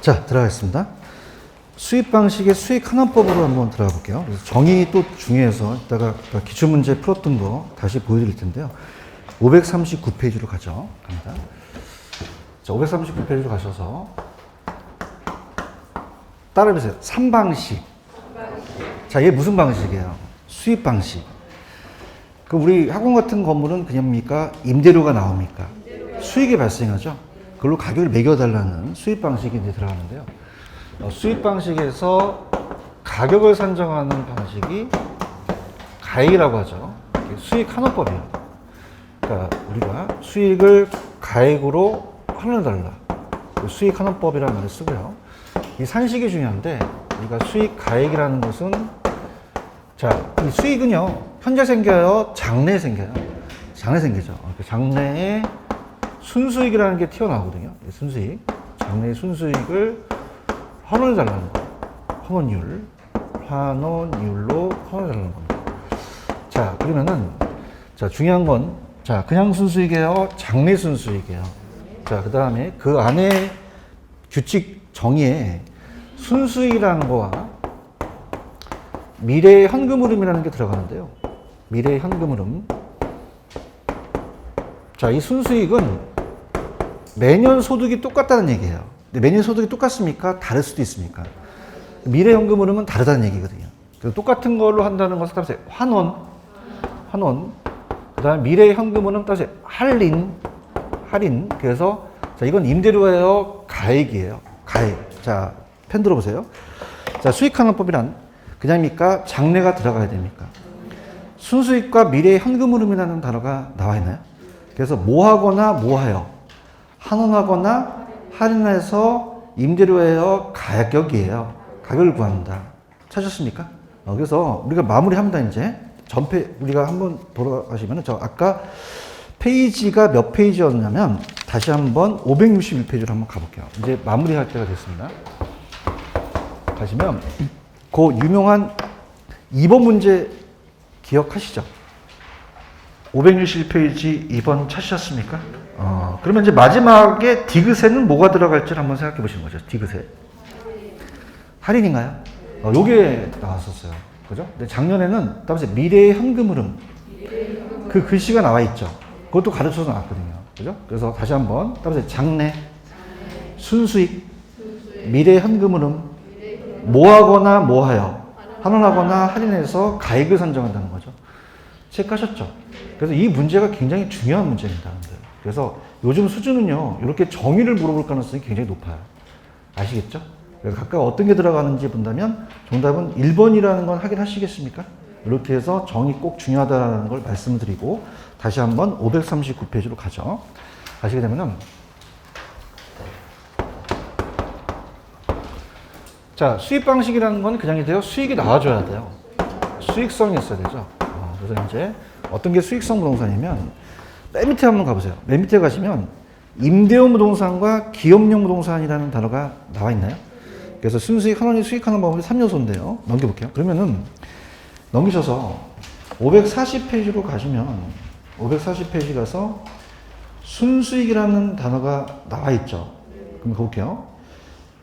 자, 들어가겠습니다. 수입 방식의 수익 환원법으로 한번 들어가 볼게요. 그래서 정의 또 중요해서 이따가 기출문제 풀었던 거 다시 보여드릴 텐데요. 539페이지로 가죠. 갑니다. 자, 539페이지로 가셔서 따라해보세요. 3방식. 자, 얘 무슨 방식이에요? 수입 방식. 그 우리 학원 같은 건물은 그냥입니까? 임대료가 나옵니까? 수익이 발생하죠. 그걸로 가격을 매겨달라는 수입 방식이 이제 들어가는데요. 수입 방식에서 가격을 산정하는 방식이 가액이라고 하죠. 수익 환원법이에요. 그러니까 우리가 수익을 가액으로 환원해달라. 수익 환원법이라는 말을 쓰고요. 이 산식이 중요한데 우리가 수익 가액이라는 것은 자, 이 수익은요 현재 생겨요, 장래에 생겨요. 장래 생기죠. 장래에 순수익이라는 게 튀어나오거든요. 순수익, 장래의 순수익을 환원해달라는 거예요. 환원율로 환원해달라는 겁니다. 자, 그러면은 자 중요한 건 자 그냥 순수익이에요, 장래 순수익이에요. 자, 그 다음에 그 안에 규칙 정의에 순수익이라는 거와 미래의 현금 흐름이라는 게 들어가는데요. 미래의 현금 흐름. 자, 이 순수익은 매년 소득이 똑같다는 얘기예요. 근데 매년 소득이 똑같습니까? 다를 수도 있습니까? 미래 현금 흐름은 다르다는 얘기거든요. 그래서 똑같은 걸로 한다는 것은 따라서 환원. 그 다음에 미래 현금 흐름 따라서 할인. 그래서 자, 이건 임대료예요, 가액이에요. 가액. 자, 펜 들어보세요. 자, 수익 환원법이란 그냥입니까? 장래가 들어가야 됩니까? 순수익과 미래의 현금 흐름이라는 단어가 나와 있나요? 그래서 뭐하거나 뭐하여, 환원하거나 할인해서 임대료예요, 가격이에요. 가격을 구한다. 찾으셨습니까? 그래서 우리가 마무리합니다. 이제 전페 우리가 한번 돌아가시면 저 아까 페이지가 몇 페이지였냐면 다시 한번 561페이지로 한번 가볼게요. 이제 마무리할 때가 됐습니다. 가시면 그 유명한 2번 문제 기억하시죠? 561페이지 2번 찾으셨습니까? 그러면 이제 마지막에 디귿에는 뭐가 들어갈지를 한번 생각해 보시는 거죠. 디귿에. 할인인가요? 요게 나왔었어요. 그죠? 근데 작년에는 따라서 미래의 현금 흐름. 그 글씨가 나와 있죠. 그것도 가르쳐서 나왔거든요. 그죠? 그래서 다시 한번 따라서 장래, 순수익, 미래의 현금 흐름, 뭐하거나 뭐하여, 환원하거나 할인해서 가액을 산정한다는 거죠. 체크하셨죠? 그래서 이 문제가 굉장히 중요한 문제입니다. 그래서 요즘 수준은요, 이렇게 정의를 물어볼 가능성이 굉장히 높아요. 아시겠죠? 그래서 각각 어떤 게 들어가는지 본다면 정답은 1번이라는 건 확인하시겠습니까? 이렇게 해서 정의 꼭 중요하다는 걸 말씀을 드리고 다시 한번 539페이지로 가죠. 가시게 되면은 자, 수입 방식이라는 건 그냥이 돼요. 수익이 나와줘야 돼요. 수익성이 있어야 되죠. 그래서 이제 어떤 게 수익성 부동산이면 맨 밑에 한번 가보세요. 맨 밑에 가시면 임대용 부동산과 기업용 부동산이라는 단어가 나와 있나요? 그래서 순수익 환원이 수익하는 방법이 3요소인데요. 넘겨볼게요. 그러면은 넘기셔서 540페이지로 가시면 540페이지 가서 순수익이라는 단어가 나와 있죠. 그럼 볼게요.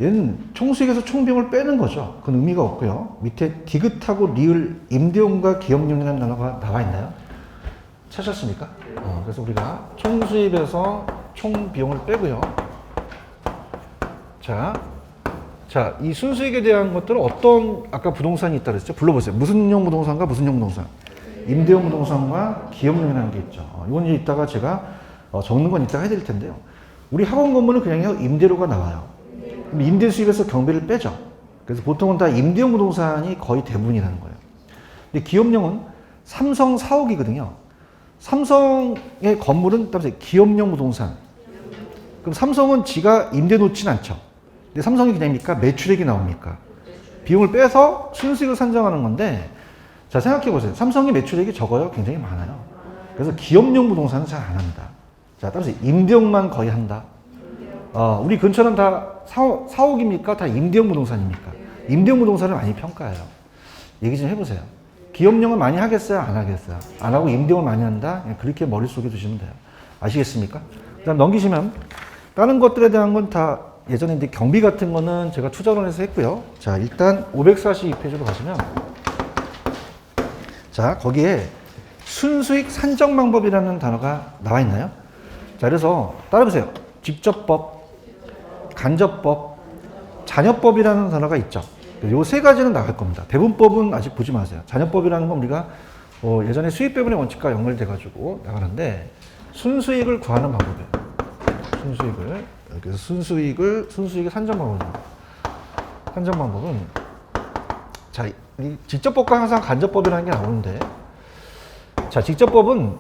얘는 총수익에서 총비용을 빼는 거죠. 그건 의미가 없고요. 밑에 디귿하고 리을 임대용과 기업용이라는 단어가 나와 있나요? 찾았습니까? 그래서 우리가 총수입에서 총비용을 빼고요. 자, 이 순수익에 대한 것들은 어떤 아까 부동산이 있다 그랬죠? 불러보세요. 무슨 용 부동산과 무슨 용 부동산? 임대용 부동산과 기업용이라는 게 있죠. 이건 이제 이따가 제가 적는 건 이따가 해드릴 텐데요. 우리 학원 건물은 그냥 임대료가 나와요. 그럼 임대 수입에서 경비를 빼죠. 그래서 보통은 다 임대용 부동산이 거의 대부분이라는 거예요. 근데 기업용은 삼성 사옥이거든요. 삼성의 건물은 따라서 기업용 부동산. 그럼 삼성은 지가 임대 놓진 않죠. 근데 삼성이 그냥입니까? 매출액이 나옵니까? 비용을 빼서 순수익을 산정하는 건데 자, 생각해 보세요. 삼성이 매출액이 적어요? 굉장히 많아요. 그래서 기업용 부동산은 잘 안 합니다. 자, 따라서 임대용만 거의 한다. 우리 근처는 다 사옥입니까? 다 임대용 부동산입니까? 임대용 부동산을 많이 평가해요. 얘기 좀 해보세요. 기업용은 많이 하겠어요? 안 하겠어요? 안 하고 임대용을 많이 한다? 그냥 그렇게 머릿속에 두시면 돼요. 아시겠습니까? 그 다음 넘기시면 다른 것들에 대한 건 다 예전에 이제 경비 같은 거는 제가 투자론에서 했고요. 자, 일단 542페이지로 가시면 자, 거기에 순수익 산정 방법이라는 단어가 나와 있나요? 자, 그래서 따라보세요. 직접법, 간접법, 잔여법이라는 단어가 있죠. 요 세 가지는 나갈 겁니다. 배분법은 아직 보지 마세요. 잔여법이라는 건 우리가 예전에 수익 배분의 원칙과 연결돼 가지고 나가는데 순수익을 구하는 방법이에요. 순수익을 그래서 순수익의 산정 방법입니다. 산정 방법은 자, 이 직접법과 항상 간접법이라는 게 나오는데 자, 직접법은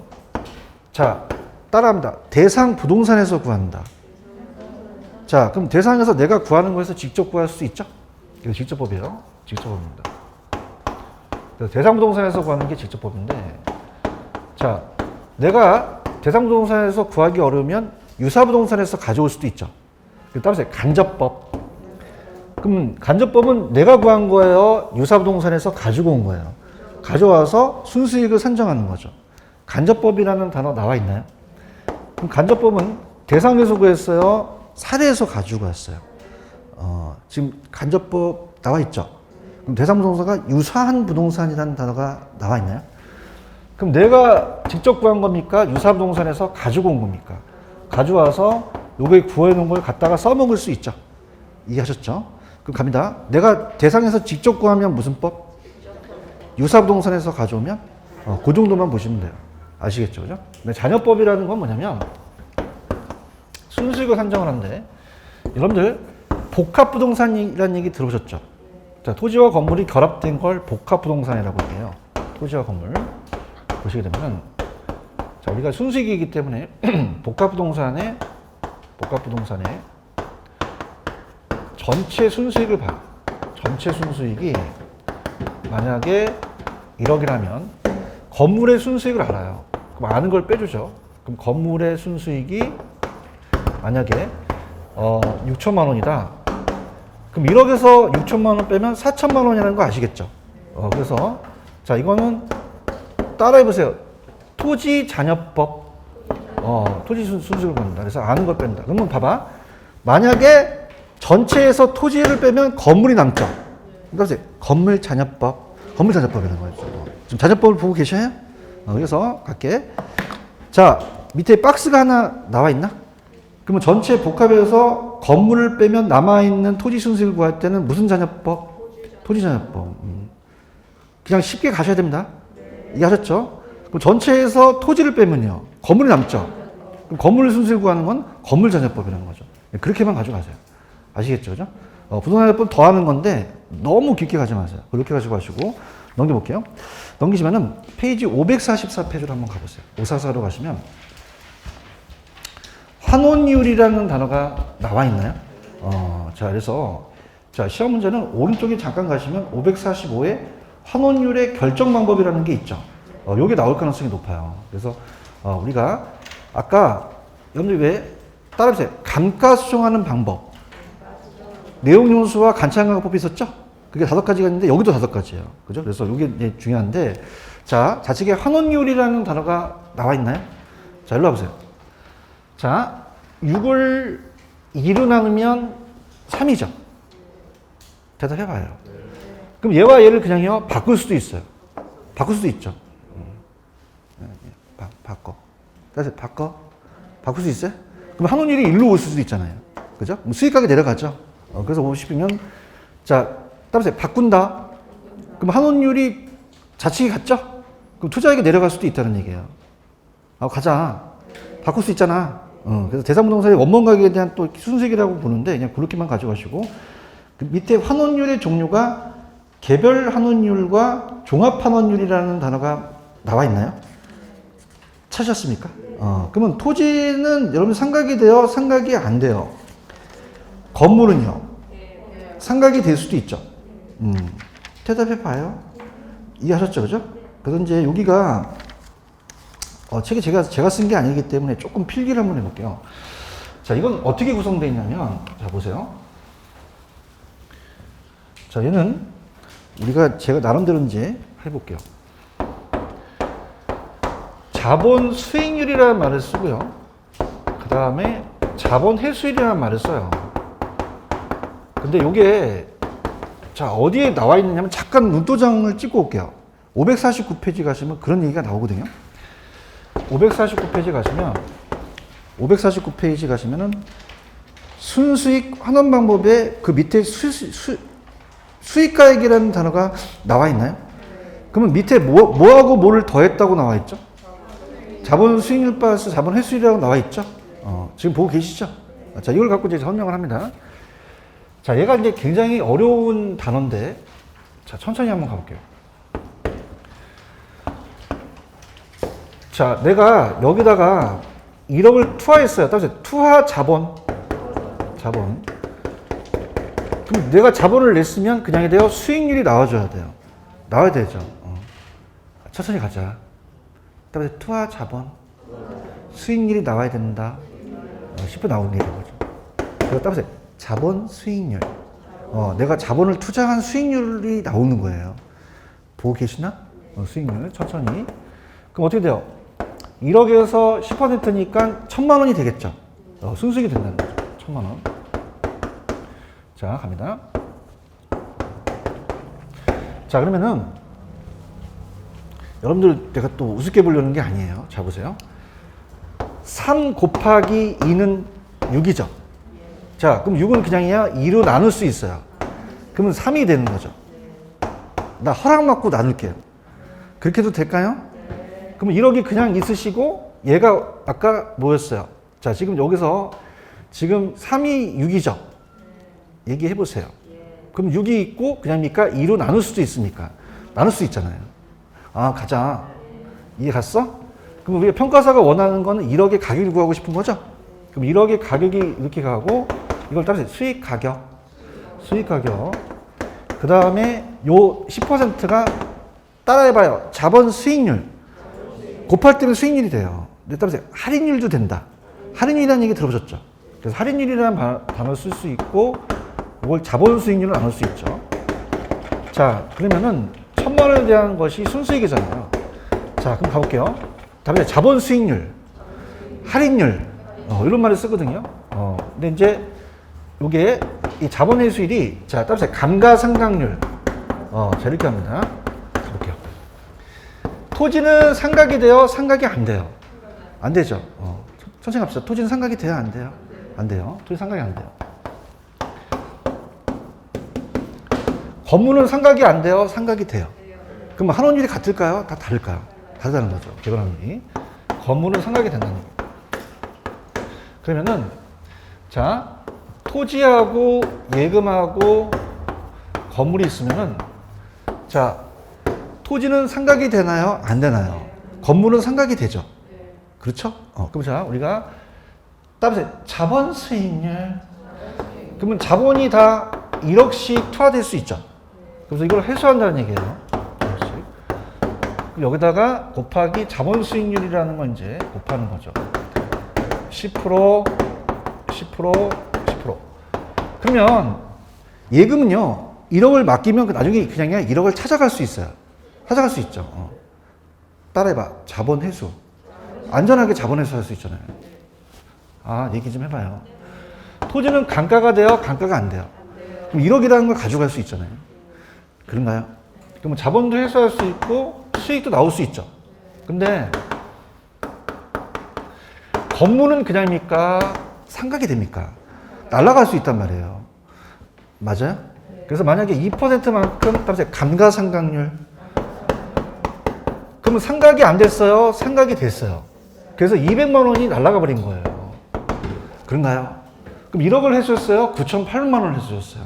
자, 따라합니다. 대상 부동산에서 구한다. 자, 그럼 대상에서 내가 구하는 거에서 직접 구할 수 있죠? 이거 직접법이에요. 직접법입니다. 그래서 대상 부동산에서 구하는 게 직접법인데 자, 내가 대상 부동산에서 구하기 어려우면 유사 부동산에서 가져올 수도 있죠. 따라서 간접법. 그럼 간접법은 내가 구한 거예요? 유사 부동산에서 가지고 온 거예요? 가져와서 순수익을 산정하는 거죠. 간접법이라는 단어 나와 있나요? 그럼 간접법은 대상에서 구했어요? 사례에서 가지고 왔어요? 지금 간접법 나와 있죠? 그럼 대상 부동산과 유사한 부동산이라는 단어가 나와 있나요? 그럼 내가 직접 구한 겁니까? 유사 부동산에서 가지고 온 겁니까? 가져와서 요게 구해놓은 걸 갖다가 써먹을 수 있죠? 이해하셨죠? 그럼 갑니다. 내가 대상에서 직접 구하면 무슨 법? 유사 부동산에서 가져오면? 그 정도만 보시면 돼요. 아시겠죠? 그죠? 근데 잔여법이라는 건 뭐냐면 순수익을 산정을 하는데 여러분들 복합부동산이라는 얘기 들어보셨죠? 자, 토지와 건물이 결합된 걸 복합부동산이라고 해요. 토지와 건물 보시게 되면 자, 우리가 순수익이기 때문에 복합부동산의 전체 순수익을 봐요. 전체 순수익이 만약에 1억이라면 건물의 순수익을 알아요. 그럼 아는 걸 빼주죠. 그럼 건물의 순수익이 만약에 6천만 원이다. 그럼 1억에서 6천만 원 빼면 4천만 원이라는 거 아시겠죠? 그래서 자, 이거는 따라해보세요. 토지 잔여법. 토지 순수익을 본다. 그래서 아는 걸 뺀다. 그러면 봐봐. 만약에 전체에서 토지를 빼면 건물이 남죠. 그래서 건물 잔여법이라는 거죠. 지금 잔여법을 보고 계셔요? 그래서 갈게. 자, 밑에 박스가 하나 나와 있나? 그러면 전체 복합에서 건물을 빼면 남아있는 토지 순수익을 구할 때는 무슨 잔여법? 토지 잔여법. 그냥 쉽게 가셔야 됩니다. 이해하셨죠? 그럼 전체에서 토지를 빼면요. 건물이 남죠? 그럼 건물 순수익을 구하는 건 건물 잔여법이라는 거죠. 그렇게만 가져가세요. 아시겠죠? 그죠? 부동산 잔여법 더하는 건데 너무 깊게 가지 마세요. 그렇게 가지고 가시고 넘겨볼게요. 넘기시면은 페이지 544페이지로 한번 가보세요. 544로 가시면 환원율이라는 단어가 나와 있나요? 자, 그래서 자, 시험 문제는 오른쪽에 잠깐 가시면 545에 환원율의 결정 방법이라는 게 있죠. 요게 나올 가능성이 높아요. 그래서 우리가 아까 여러분들 왜 따라해보세요. 감가수정하는 방법. 내용용수와 간차감가법이 있었죠? 그게 5가지가 있는데 여기도 5가지예요. 그죠? 그래서 이게 이제 중요한데 자, 좌측에 환원율이라는 단어가 나와 있나요? 자, 일로 와보세요. 자, 6을 2로 나누면 3이죠. 대답해봐요. 그럼 얘와 얘를 그냥요 바꿀 수도 있어요. 바꿀 수도 있죠. 바꿔. 다시 바꿀 수 있어요? 그럼 환원율이 1로 올 수도 있잖아요. 그죠? 수익가게 내려가죠. 그래서 보시면 자, 따라서 바꾼다. 그럼 환원율이 좌측이 같죠? 그럼 투자액이 내려갈 수도 있다는 얘기예요. 가자. 바꿀 수 있잖아. 그래서 대상부동산의 원본 가격에 대한 또 순수익이라고 보는데 그냥 그렇게만 가져가시고 그 밑에 환원율의 종류가 개별 환원율과 종합 환원율이라는 단어가 나와 있나요? 찾으셨습니까? 그러면 토지는 여러분 상각이 돼요? 상각이 안 돼요? 건물은요? 상각이 될 수도 있죠. 대답해 봐요. 이해하셨죠? 그죠? 그래서 이제 여기가 책에 제가 쓴 게 아니기 때문에 조금 필기를 한번 해볼게요. 자, 이건 어떻게 구성되어 있냐면, 자, 보세요. 자, 얘는 제가 나름대로 이제 해볼게요. 자본 수익률이라는 말을 쓰고요. 그 다음에 자본 회수율이라는 말을 써요. 근데 요게 자 어디에 나와 있느냐면 잠깐 눈도장을 찍고 올게요. 549페이지 가시면 그런 얘기가 나오거든요. 549페이지 가시면은 순수익 환원 방법에 그 밑에 수익가액이라는 단어가 나와 있나요? 그러면 밑에 뭐하고 뭐를 더했다고 나와 있죠? 자본 수익률 플러스 자본 회수율이라고 나와 있죠? 지금 보고 계시죠? 자, 이걸 갖고 이제 설명을 합니다. 자, 얘가 이제 굉장히 어려운 단어인데, 자, 천천히 한번 가볼게요. 자, 내가 여기다가 1억을 투하했어요. 따라서 투하 자본. 그럼 내가 자본을 냈으면 그냥 돼요. 수익률이 나와줘야 돼요. 나와야 되죠. 천천히 가자. 따라서 투하 자본. 수익률이 나와야 된다. 10분 나오는 게 이런 거죠. 그리고 따라서 자본 수익률. 내가 자본을 투자한 수익률이 나오는 거예요. 보고 계시나? 수익률. 천천히. 그럼 어떻게 돼요? 1억에서 10%니까 1,000만 원이 되겠죠. 순수익이 된다는 거죠. 1,000만 원. 자, 갑니다. 자, 그러면은 여러분들 내가 또 우습게 보려는 게 아니에요. 자, 보세요. 3 곱하기 2는 6이죠. 자, 그럼 6은 그냥이야 2로 나눌 수 있어요. 그러면 3이 되는 거죠. 나 허락 받고 나눌게요. 그렇게 해도 될까요? 그럼 1억이 그냥 있으시고 얘가 아까 뭐였어요? 자, 지금 여기서 지금 3이 6이죠. 얘기해 보세요. 그럼 6이 있고 그냥입니까? 2로 나눌 수도 있습니까? 나눌 수 있잖아요. 아, 가자. 이해 갔어? 그럼 우리가 평가사가 원하는 거는 1억의 가격을 구하고 싶은 거죠? 그럼 1억의 가격이 이렇게 가고 이걸 따라서 수익 가격. 그 다음에 요 10%가 따라해봐요. 자본 수익률. 곱할 때는 수익률이 돼요. 근데 따라서 할인율도 된다. 할인율이라는 얘기 들어보셨죠? 그래서 할인율이라는 단어를 쓸 수 있고 이걸 자본 수익률을 나눌 수 있죠. 자, 그러면은 1,000만 원에 대한 것이 순수익이잖아요. 자, 그럼 가볼게요. 다음에 자본 수익률, 할인율 이런 말을 쓰거든요. 근데 이제 이게 이 자본 회수율이 자, 따라서 감가상각률 자, 이렇게 합니다. 가볼게요. 토지는 상각이 돼요? 상각이 안 돼요? 안 되죠. 천천히 갑시다. 토지는 상각이 돼요? 안 돼요? 안 돼요. 토지 상각이 안 돼요. 건물은 상각이 안 돼요? 상각이 돼요. 그럼 환원율이 같을까요? 다 다를까요? 다르다는 거죠. 개발환율이. 건물은 상각이 된다는 거예요. 그러면은 자, 토지하고 예금하고 건물이 있으면은 자, 토지는 상각이 되나요? 안 되나요? 건물은 상각이 되죠. 그렇죠? 그럼 자, 우리가 따라서 자본 수익률. 그러면 자본이 다 1억씩 투하될 수 있죠. 그래서 이걸 회수한다는 얘기예요. 1억씩. 여기다가 곱하기 자본 수익률이라는 건 이제 곱하는 거죠. 10%, 10%. 그러면 예금은요, 1억을 맡기면 나중에 그냥 1억을 찾아갈 수 있어요. 찾아갈 수 있죠. 따라해봐. 자본 회수. 안전하게 자본 회수할 수 있잖아요. 아, 얘기 좀 해봐요. 토지는 감가가 돼요? 감가가 안 돼요? 그럼 1억이라는 걸 가져갈 수 있잖아요. 그런가요? 그럼 자본도 회수할 수 있고 수익도 나올 수 있죠. 근데 건물은 그냥입니까? 상각이 됩니까? 날아갈 수 있단 말이에요. 맞아요? 그래서 만약에 2%만큼 따라서 감가상각률. 그러면 상각이 안 됐어요? 상각이 됐어요. 그래서 200만 원이 날아가 버린 거예요. 그런가요? 그럼 1억을 해줬어요? 9,800만 원을 해줬어요.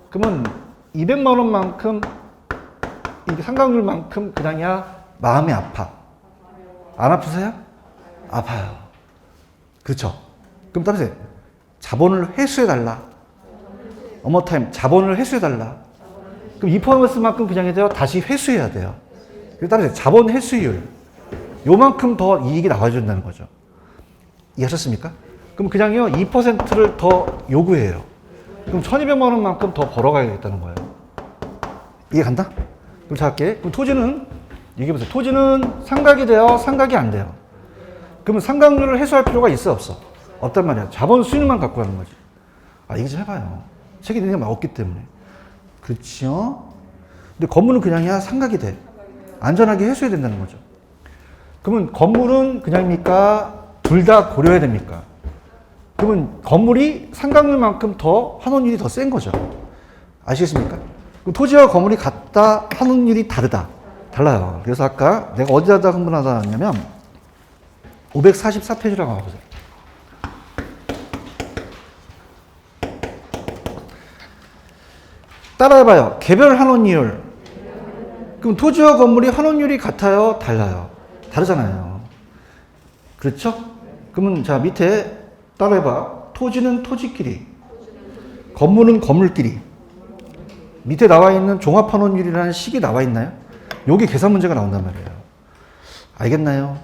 그러면 200만 원만큼 이게 상각률만큼 그냥이야 마음이 아파. 안 아프세요? 아파요. 그렇죠? 그럼 따라서 자본을 회수해달라. 어머타임 자본을 회수해달라. 그럼 2%만큼 그냥 돼요. 다시 회수해야 돼요. 따라서 자본 회수율 요만큼 더 이익이 나와준다는 거죠. 이해하셨습니까? 그럼 그냥요 2%를 더 요구해요. 그럼 1,200만 원만큼 더 벌어가야겠다는 거예요. 이해 간다? 그럼 자 할게. 그럼 토지는 얘기해보세요. 토지는 상각이 돼요? 상각이 안 돼요? 그러면 상각률을 해소할 필요가 있어 없어? 없단 말이야. 자본 수익률만 갖고 가는 거지. 아, 얘기 좀 해봐요. 책이 내가 없기 때문에. 그렇죠? 근데 건물은 그냥이야 상각이 돼. 안전하게 해소해야 된다는 거죠. 그러면 건물은 그냥입니까? 둘 다 고려해야 됩니까? 그러면 건물이 상각률만큼 더 환원율이 더 센 거죠. 아시겠습니까? 그럼 토지와 건물이 같다, 환원율이 다르다. 달라요. 그래서 아까 내가 어디다 흥분하다 했냐면 544페이지라고 가보세요. 따라해봐요. 개별 환원율. 그럼 토지와 건물이 환원율이 같아요? 달라요? 다르잖아요. 그렇죠? 그러면 자 밑에 따라해봐. 토지는 토지끼리, 건물은 건물끼리. 밑에 나와 있는 종합환원율이라는 식이 나와 있나요? 여기 계산 문제가 나온단 말이에요. 알겠나요?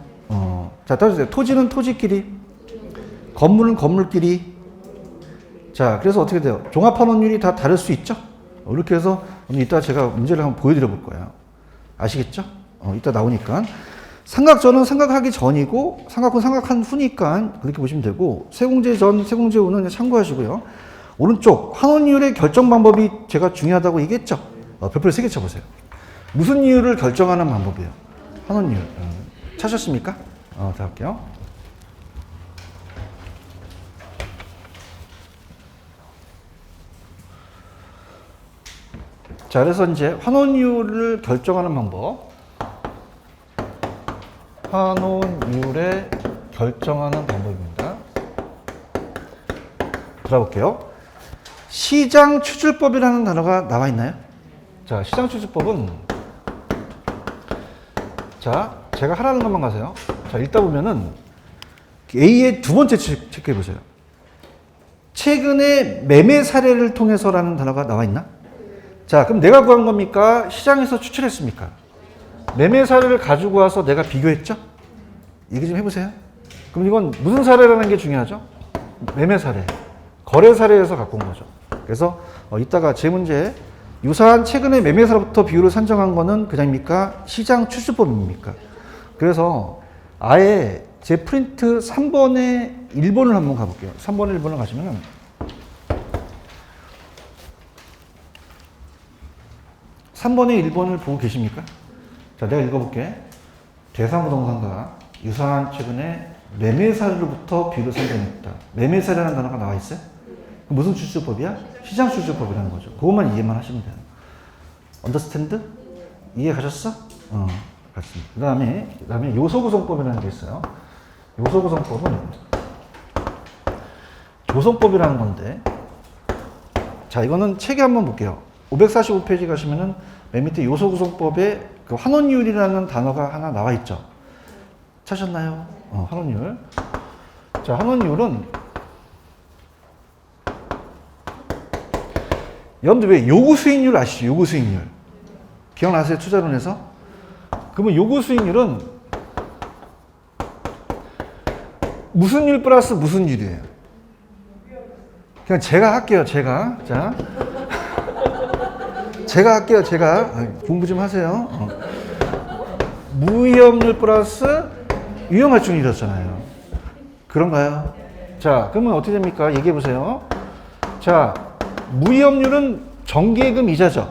자, 따라주세요. 토지는 토지끼리, 건물은 건물끼리. 자, 그래서 어떻게 돼요? 종합환원율이 다 다를 수 있죠? 이렇게 해서 이따 제가 문제를 한번 보여드려 볼 거예요. 아시겠죠? 이따 나오니까. 삼각전은 삼각하기 전이고 삼각은 삼각한 후니까 그렇게 보시면 되고 세공제 전, 세공제 후는 참고하시고요. 오른쪽 환원율의 결정 방법이 제가 중요하다고 얘기했죠. 별표를 3개 쳐보세요. 무슨 이유를 결정하는 방법이에요? 환원율. 찾으셨습니까? 자, 할게요. 자, 그래서 이제 환원율을 결정하는 방법. 환원율에 결정하는 방법입니다. 들어볼게요. 시장 추출법이라는 단어가 나와 있나요? 자, 시장 추출법은 자, 제가 하라는 것만 가세요. 자, 읽다 보면은 A의 두 번째 체크해 보세요. 최근에 매매 사례를 통해서라는 단어가 나와 있나? 자, 그럼 내가 구한 겁니까? 시장에서 추출했습니까? 매매 사례를 가지고 와서 내가 비교했죠? 얘기 좀 해보세요. 그럼 이건 무슨 사례라는 게 중요하죠? 매매 사례, 거래 사례에서 갖고 온 거죠. 그래서 이따가 제 문제에 유사한 최근의 매매 사례부터 비율을 산정한 거는 그냥입니까? 시장 추출법입니까? 그래서 아예 제 프린트 3번의 1번을 한번 가볼게요. 3번의 1번을 가시면은 3번의 1번을 보고 계십니까? 자, 내가 읽어볼게. 대상부동산과 유사한 최근에 매매 사례로부터 비율을 산정했다. 매매 사례라는 단어가 나와 있어요? 무슨 추출법이야? 시장 추출법이라는 거죠. 그것만 이해만 하시면 돼요. 언더스탠드? 이해 가셨어? 같습니다. 그 다음에 요소구성법이라는 게 있어요. 요소구성법은 조성법이라는 건데, 자, 이거는 책에 한번 볼게요. 545페이지 가시면은 맨 밑에 요소구성법에 그 환원율이라는 단어가 하나 나와 있죠. 찾으셨나요? 환원율. 자, 환원율은 여러분들 왜 요구 수익률 아시죠? 요구 수익률. 기억나세요? 투자론에서? 그러면 요구 수익률은 무슨 율 플러스 무슨 율이에요? 그냥 제가 할게요. 제가. 자. 제가 할게요. 제가. 공부 좀 하세요. 무위험률 플러스 위험할증률이었잖아요. 그런가요? 자, 그러면 어떻게 됩니까? 얘기해 보세요. 자, 무위험률은 정기예금 이자죠.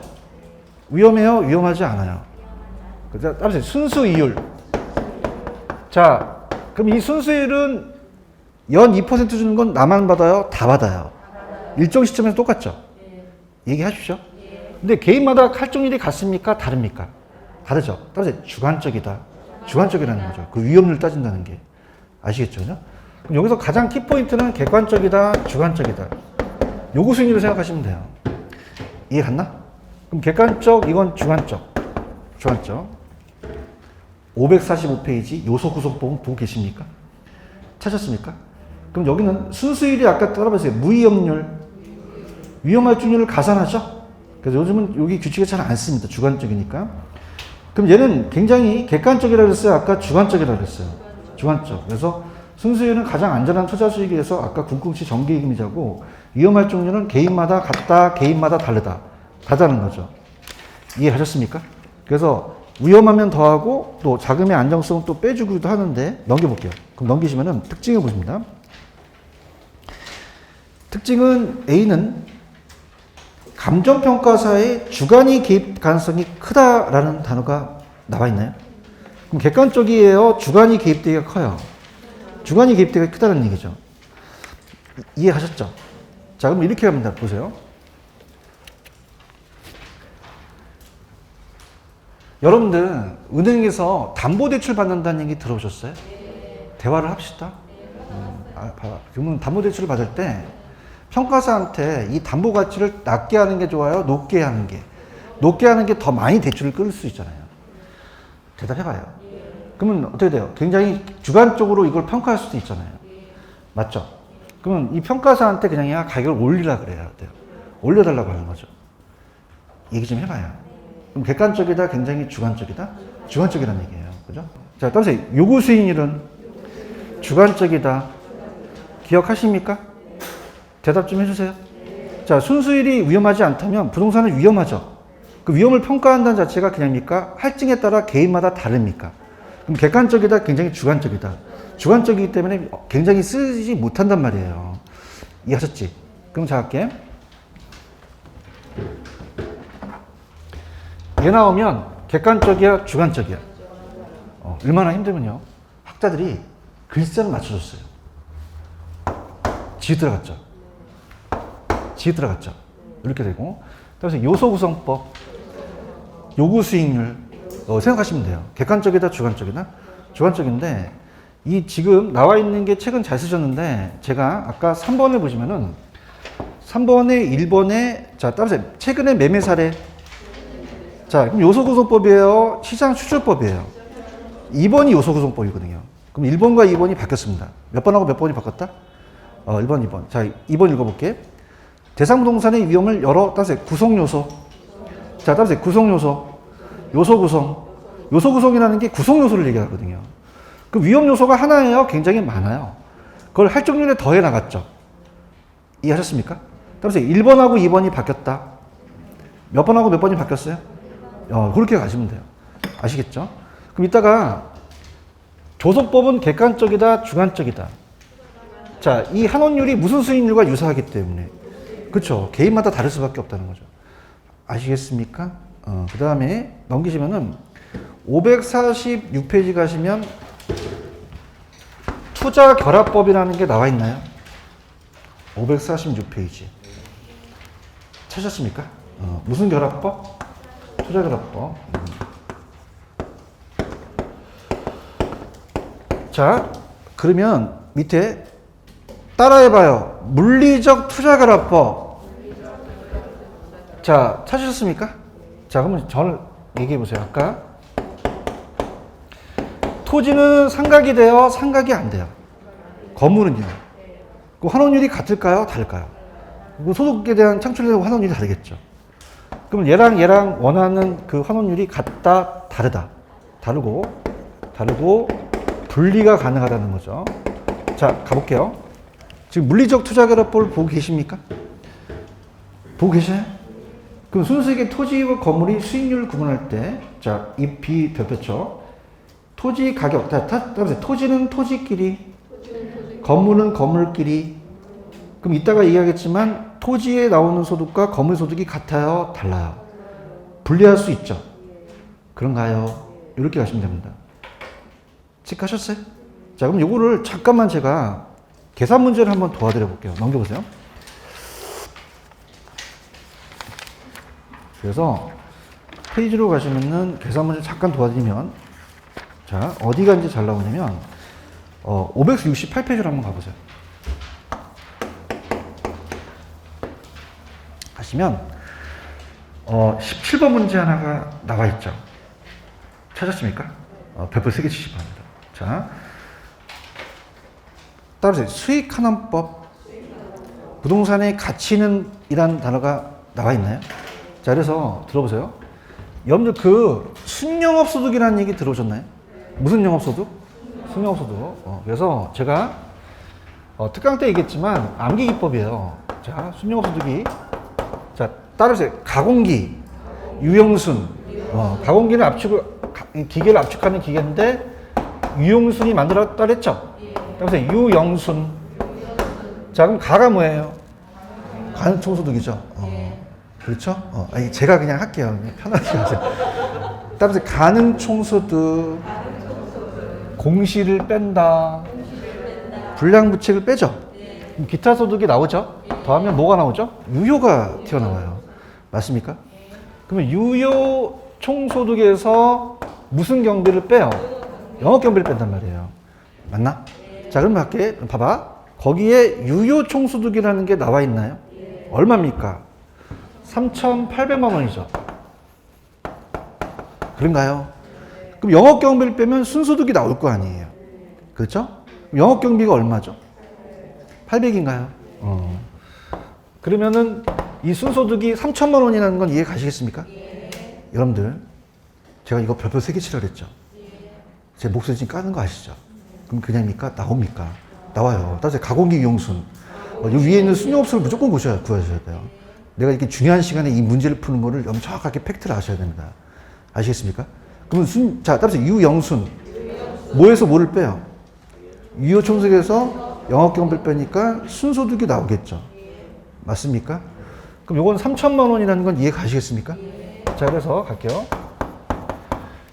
위험해요? 위험하지 않아요? 따라서 순수 이율. 자, 그럼 이 순수이율은 연 2% 주는 건 나만 받아요? 다 받아요. 일정 시점에서 똑같죠? 얘기하십시오. 근데 개인마다 할증률이 같습니까? 다릅니까? 다르죠. 따라서 주관적이다. 주관적이라는 거죠. 그 위험률 따진다는 게. 아시겠죠? 그럼 여기서 가장 키포인트는 객관적이다, 주관적이다. 요구 수익률을 생각하시면 돼요. 이해 갔나? 그럼 객관적, 이건 주관적. 주관적. 545페이지 요소 구성법 보고 계십니까? 찾았습니까? 그럼 여기는 순수율이 아까 따라봤어요. 무위험률, 위험할증률을 가산하죠? 그래서 요즘은 여기 규칙을 잘 안 씁니다. 주관적이니까. 그럼 얘는 굉장히 객관적이라고 그랬어요? 아까 주관적이라고 그랬어요? 주관적. 그래서 순수율은 가장 안전한 투자 수익에 대해서 아까 궁금치 정기예금이자고 위험할증률은 개인마다 같다, 개인마다 다르다. 다르다는 거죠. 이해하셨습니까? 그래서 위험하면 더하고 또 자금의 안정성은 또 빼주기도 하는데 넘겨볼게요. 그럼 넘기시면은 특징을 보십니다. 특징은 A는 감정평가사의 주관이 개입 가능성이 크다라는 단어가 나와 있나요? 그럼 객관적이에요? 주관이 개입되기가 커요? 주관이 개입되기가 크다는 얘기죠. 이해하셨죠? 자, 그럼 이렇게 합니다. 보세요. 여러분들 은행에서 담보대출 받는다는 얘기 들어보셨어요? 대화를 합시다. 그러면 담보대출을 받을 때 평가사한테 이 담보 가치를 낮게 하는 게 좋아요? 높게 하는 게? 높게 하는 게 더 많이 대출을 끌 수 있잖아요. 대답해봐요. 그러면 어떻게 돼요? 굉장히 주관적으로 이걸 평가할 수도 있잖아요. 맞죠? 그러면 이 평가사한테 그냥 야 가격을 올리라 그래야 돼요. 올려달라고 하는 거죠. 얘기 좀 해봐요. 그럼 객관적이다, 굉장히 주관적이다? 주관적이라는 얘기예요. 그죠? 자, 따라서 요구 수익률은 주관적이다. 기억하십니까? 대답 좀 해주세요. 자, 순수율이 위험하지 않다면 부동산은 위험하죠. 그 위험을 평가한다는 자체가 그냥입니까? 할증에 따라 개인마다 다릅니까? 그럼 객관적이다, 굉장히 주관적이다. 주관적이기 때문에 굉장히 쓰지 못한단 말이에요. 이해하셨지? 그럼 자, 할게. 얘 나오면 객관적이야, 주관적이야? 얼마나 힘들면요. 학자들이 글자를 맞춰줬어요. 지읒 들어갔죠. 지읒 들어갔죠. 이렇게 되고. 그래서 요소 구성법, 요구 수익률 생각하시면 돼요. 객관적이다, 주관적이다? 주관적인데 이 지금 나와 있는 게 책은 잘 쓰셨는데 제가 아까 3번을 보시면은 3번에 1번에 자 따라서 최근에 매매 사례 자 그럼 요소 구성법이에요? 시장 추출법이에요? 2번이 요소 구성법이거든요. 그럼 1번과 2번이 바뀌었습니다. 몇 번하고 몇 번이 바꿨다? 1번, 2번. 자 2번 읽어볼게. 대상 부동산의 위험을 여러 따라서 구성 요소 자 따라서 구성 요소 요소 구성 요소 구성이라는 게 구성 요소를 얘기하거든요. 그 위험 요소가 하나예요? 굉장히 많아요. 그걸 할증률에 더해 나갔죠. 이해하셨습니까? 따라서 1번하고 2번이 바뀌었다. 몇 번하고 몇 번이 바뀌었어요? 그렇게 가시면 돼요. 아시겠죠? 그럼 이따가 조소법은 객관적이다, 주관적이다. 자, 이 한원율이 무슨 수익률과 유사하기 때문에. 그렇죠. 개인마다 다를 수밖에 없다는 거죠. 아시겠습니까? 그 다음에 넘기시면은 546페이지 가시면 투자 결합법이라는 게 나와 있나요? 546페이지. 찾았습니까? 무슨 결합법? 투자 결합법. 자, 그러면 밑에 따라해봐요. 물리적 투자 결합법. 자, 찾으셨습니까? 자, 그러면 저를 얘기해보세요. 아까 토지는 상각이 돼요? 상각이 안 돼요? 건물은요? 그 환원율이 같을까요? 다를까요? 그 소득에 대한 창출에 대한 환원율이 다르겠죠. 그럼 얘랑 원하는 그 환원율이 같다, 다르다. 다르고 분리가 가능하다는 거죠. 자, 가볼게요. 지금 물리적 투자결합법을 보고 계십니까? 보고 계셔요? 그럼 순수익의 토지와 건물이 수익률을 구분할 때, 자, 이 비별표죠. 토지 가격, 토지는 토지끼리, 건물은 건물끼리. 그럼 이따가 얘기하겠지만 토지에 나오는 소득과 건물 소득이 같아요, 달라요? 분리할 수 있죠. 그런가요? 이렇게 가시면 됩니다. 체크하셨어요? 자, 그럼 요거를 잠깐만 제가 계산 문제를 한번 도와드려 볼게요. 넘겨보세요. 그래서 페이지로 가시면은 계산 문제 잠깐 도와드리면 자, 어디가 이제 잘 나오냐면 568페이지로 한번 가보세요. 하시면 17번 문제 하나가 나와 있죠. 찾았습니까? 별표 3개 치시기 바랍니다. 자, 따라서 수익환원법 부동산의 가치는 이란 단어가 나와 있나요? 자, 그래서 들어보세요. 여러분들 그 순영업소득이라는 얘기 들어오셨나요? 무슨 영업소득? 순영업소득. 그래서 제가 특강 때 얘기했지만 암기기법이에요. 자, 순영업소득이 자, 따라서 가공기, 유용순. 가공기는 기계를 압축하는 기계인데 유용순이 만들었다 그랬죠? 따라서 유영순. 자, 그럼 가가 뭐예요? 관총소득이죠. 그렇죠? 아니, 제가 그냥 할게요. 그냥 편하게 하세요. 따라서 가능 총소득, 공시를 뺀다, 불량부채를 빼죠. 그럼 기타 소득이 나오죠. 더하면 뭐가 나오죠? 유효가 튀어나와요. 맞습니까? 그러면 유효 총소득에서 무슨 경비를 빼요? 영업 경비를 뺀단 말이에요. 맞나? 자, 그럼 할게. 봐봐. 거기에 유효 총소득이라는 게 나와 있나요? 얼마입니까? 3,800만 원이죠. 그런가요? 그럼 영업 경비를 빼면 순소득이 나올 거 아니에요. 그렇죠? 영업 경비가 얼마죠? 800인가요? 그러면은 이 순소득이 3천만 원이라는 건 이해 가시겠습니까? 여러분들, 제가 이거 별표 3개 치라 그랬죠? 제 목소리 지금 까는 거 아시죠? 그럼 그냥입니까? 나옵니까? 나와요. 따라서 가공기 이용순. 이 위에 있는 순용업소를 무조건 구하셔야 돼요. 내가 이렇게 중요한 시간에 이 문제를 푸는 거를 여러분 정확하게 팩트를 아셔야 됩니다. 아시겠습니까? 그러면 자, 따라서 유영순. 뭐에서 뭐를 빼요? 유효 총소득에서 영업경비를 빼니까 순소득이 나오겠죠. 맞습니까? 그럼 요건 3천만 원이라는 건 이해 가시겠습니까? 자, 그래서 갈게요.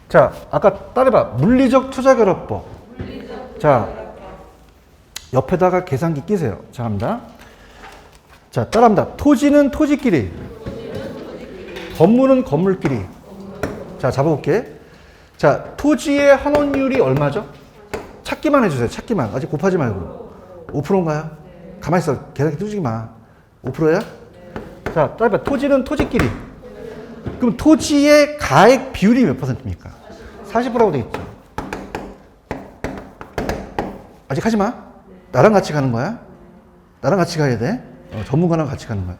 자, 아까 따라해봐. 물리적 투자결합법. 자, 옆에다가 계산기 끼세요. 자, 갑니다. 자, 따라합니다. 토지는 토지끼리. 건물은 건물끼리. 자, 잡아볼게. 자, 토지의 환원율이 얼마죠? 찾기만 해주세요. 찾기만. 아직 곱하지 말고. 5%인가요? 가만히 있어. 계산기 뚜지기 마. 5%야? 자, 따라해봐. 토지는 토지끼리. 그럼 토지의 가액 비율이 몇 %입니까? 40%라고 돼 있죠. 아직 하지 마. 나랑 같이 가는 거야. 나랑 같이 가야 돼. 전문가랑 같이 가는 거야.